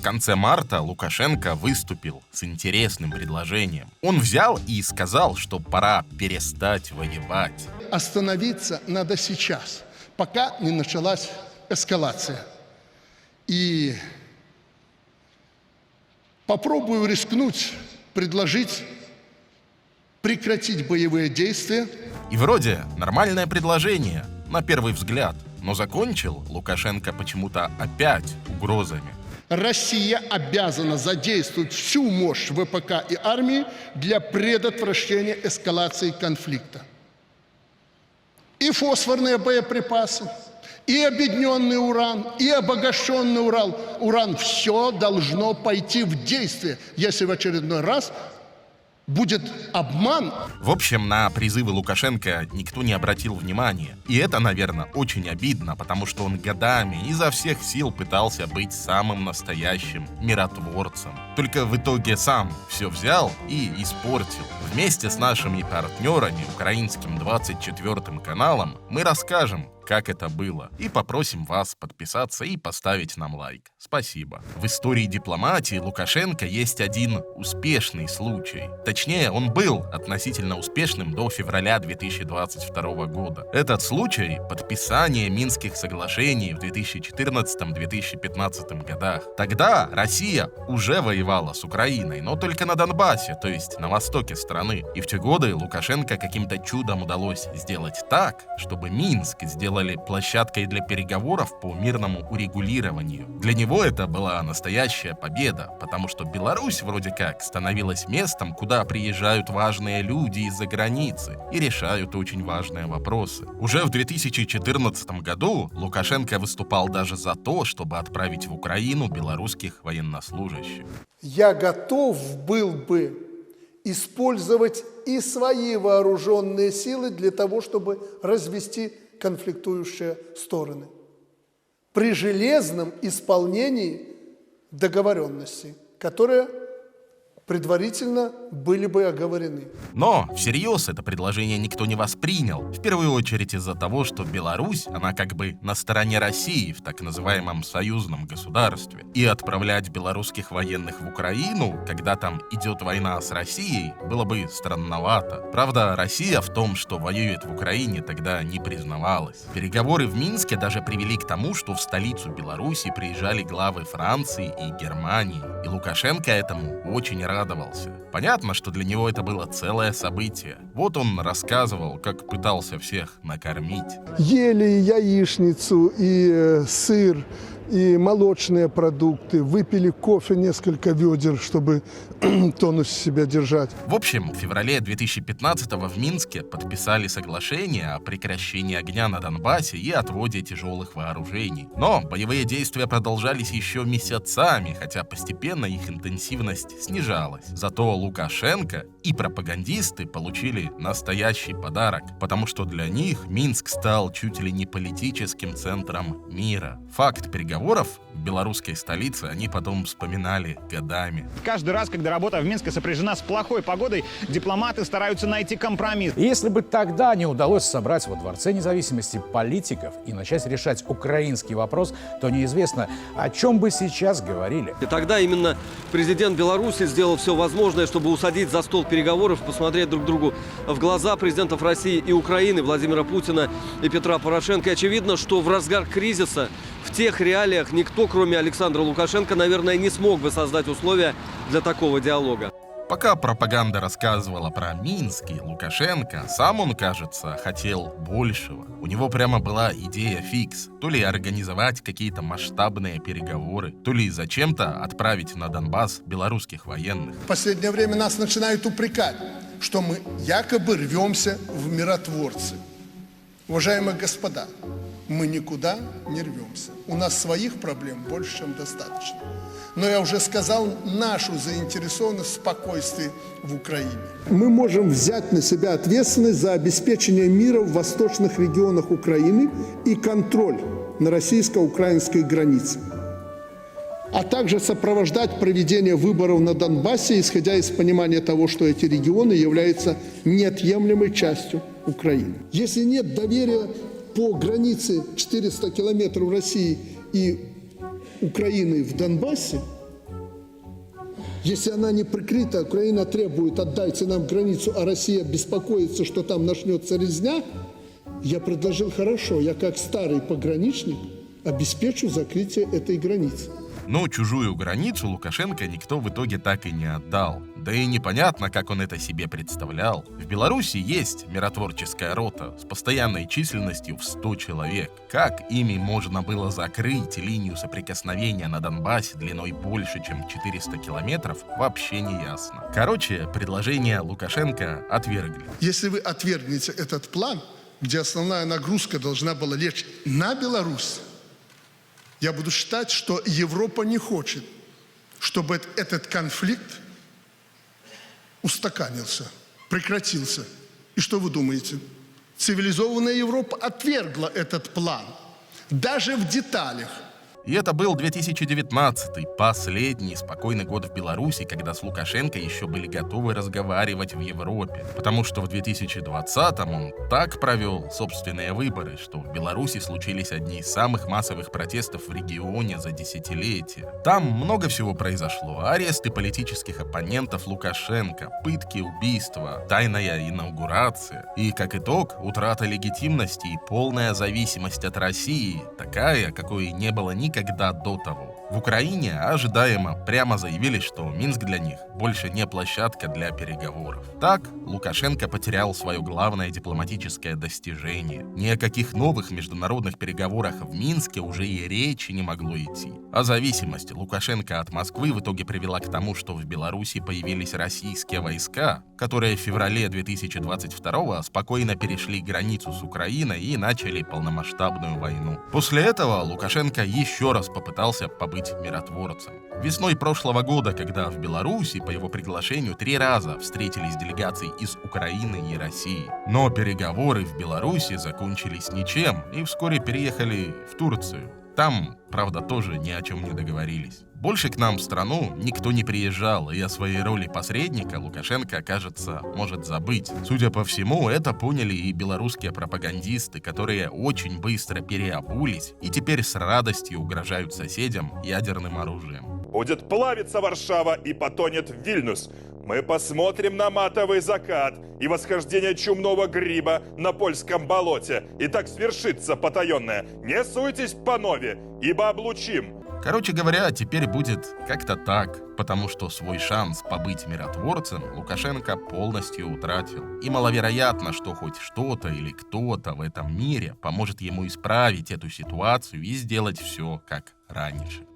конце марта Лукашенко выступил с интересным предложением. Он взял и сказал, что пора перестать воевать. Остановиться надо сейчас, пока не началась эскалация. И попробую рискнуть, предложить прекратить боевые действия. И вроде нормальное предложение, на первый взгляд. Но закончил Лукашенко почему-то опять угрозами. Россия обязана задействовать всю мощь ВПК и армии для предотвращения эскалации конфликта. И фосфорные боеприпасы, и объединенный уран, и обогащенный уран – все должно пойти в действие, если в очередной раз будет обман. В общем, на призывы Лукашенко никто не обратил внимания. И это, наверное, очень обидно, потому что он годами изо всех сил пытался быть самым настоящим миротворцем. Только в итоге сам все взял и испортил. Вместе с нашими партнерами, украинским 24 каналом, мы расскажем, как это было, и попросим вас подписаться и поставить нам лайк. Спасибо. В истории дипломатии Лукашенко есть один успешный случай. Точнее, он был относительно успешным до февраля 2022 года. Этот случай — подписание Минских соглашений в 2014-2015 годах. Тогда Россия уже воевала с Украиной, но только на Донбассе, то есть на востоке страны. И в те годы Лукашенко каким-то чудом удалось сделать так, чтобы Минск сделали площадкой для переговоров по мирному урегулированию. Для него это была настоящая победа, потому что Беларусь вроде как становилась местом, куда приезжают важные люди из-за границы и решают очень важные вопросы. Уже в 2014 году Лукашенко выступал даже за то, чтобы отправить в Украину белорусских военнослужащих. Я готов был бы использовать и свои вооруженные силы для того, чтобы развести конфликтующие стороны при железном исполнении договоренностей, которые предварительно были бы оговорены. Но всерьез это предложение никто не воспринял. В первую очередь из-за того, что Беларусь, она как бы на стороне России в так называемом союзном государстве. И отправлять белорусских военных в Украину, когда там идет война с Россией, было бы странновато. Правда, Россия в том, что воюет в Украине, тогда не признавалась. Переговоры в Минске даже привели к тому, что в столицу Беларуси приезжали главы Франции и Германии. И Лукашенко этому очень радовался. Понятно, что для него это было целое событие. Вот он рассказывал, как пытался всех накормить. Ели и яичницу, и сыр, и молочные продукты, выпили кофе несколько ведер, чтобы тонус себя держать. В общем, в феврале 2015-го в Минске подписали соглашение о прекращении огня на Донбассе и отводе тяжелых вооружений. Но боевые действия продолжались еще месяцами, хотя постепенно их интенсивность снижалась. Зато Лукашенко и пропагандисты получили настоящий подарок, потому что для них Минск стал чуть ли не политическим центром мира. Факт переговоров в белорусской столице они потом вспоминали годами. Каждый раз, когда работа в Минске сопряжена с плохой погодой, дипломаты стараются найти компромисс. И если бы тогда не удалось собрать во Дворце независимости политиков и начать решать украинский вопрос, то неизвестно, о чем бы сейчас говорили. И тогда именно президент Беларуси сделал все возможное, чтобы усадить за стол переговоров, посмотреть друг другу в глаза президентов России и Украины, Владимира Путина и Петра Порошенко. И очевидно, что в разгар кризиса в тех реалиях никто, кроме Александра Лукашенко, наверное, не смог бы создать условия для такого диалога. Пока пропаганда рассказывала про Минск и Лукашенко, сам он, кажется, хотел большего. У него прямо была идея фикс. То ли организовать какие-то масштабные переговоры, то ли зачем-то отправить на Донбасс белорусских военных. В последнее время нас начинают упрекать, что мы якобы рвемся в миротворцы. Уважаемые господа, мы никуда не рвемся. У нас своих проблем больше, чем достаточно. Но я уже сказал нашу заинтересованность в спокойствии в Украине. Мы можем взять на себя ответственность за обеспечение мира в восточных регионах Украины и контроль на российско-украинской границе, а также сопровождать проведение выборов на Донбассе, исходя из понимания того, что эти регионы являются неотъемлемой частью Украины. Если нет доверия по границе 400 километров России и Украины в Донбассе, Если она не прикрыта, Украина требует «отдайте нам границу», а Россия беспокоится, что там начнется резня, я предложил хорошо, я как старый пограничник обеспечу закрытие этой границы. Но чужую границу Лукашенко никто в итоге так и не отдал. Да и непонятно, как он это себе представлял. В Беларуси есть миротворческая рота с постоянной численностью в 100 человек. Как ими можно было закрыть линию соприкосновения на Донбассе длиной больше, чем 400 километров, вообще не ясно. Короче, предложение Лукашенко отвергли. Если вы отвергнете этот план, где основная нагрузка должна была лечь на Беларусь, я буду считать, что Европа не хочет, чтобы этот конфликт устаканился, прекратился. И что вы думаете? Цивилизованная Европа отвергла этот план, даже в деталях. И это был 2019-й, последний спокойный год в Беларуси, когда с Лукашенко еще были готовы разговаривать в Европе. Потому что в 2020-м он так провел собственные выборы, что в Беларуси случились одни из самых массовых протестов в регионе за десятилетия. Там много всего произошло. Аресты политических оппонентов Лукашенко, пытки, убийства, тайная инаугурация. И, как итог, утрата легитимности и полная зависимость от России, такая, какой не было никогда до того. В Украине ожидаемо прямо заявили, что Минск для них больше не площадка для переговоров. Так, Лукашенко потерял свое главное дипломатическое достижение. Ни о каких новых международных переговорах в Минске уже и речи не могло идти. А зависимость Лукашенко от Москвы в итоге привела к тому, что в Беларуси появились российские войска, которые в феврале 2022-го спокойно перешли границу с Украиной и начали полномасштабную войну. После этого Лукашенко еще раз попытался побыть миротворцем. Весной прошлого года, когда в Беларуси по его приглашению 3 раза встретились делегации из Украины и России. Но переговоры в Беларуси закончились ничем и вскоре переехали в Турцию. Там, правда, тоже ни о чем не договорились. Больше к нам в страну никто не приезжал, и о своей роли посредника Лукашенко, кажется, может забыть. Судя по всему, это поняли и белорусские пропагандисты, которые очень быстро переобулись и теперь с радостью угрожают соседям ядерным оружием. Будет плавиться Варшава и потонет Вильнюс. Мы посмотрим на матовый закат и восхождение чумного гриба на польском болоте. И так свершится потаенное. Не суйтесь, панове, ибо облучим. Короче говоря, теперь будет как-то так, потому что свой шанс побыть миротворцем Лукашенко полностью утратил. И маловероятно, что хоть что-то или кто-то в этом мире поможет ему исправить эту ситуацию и сделать все как раньше.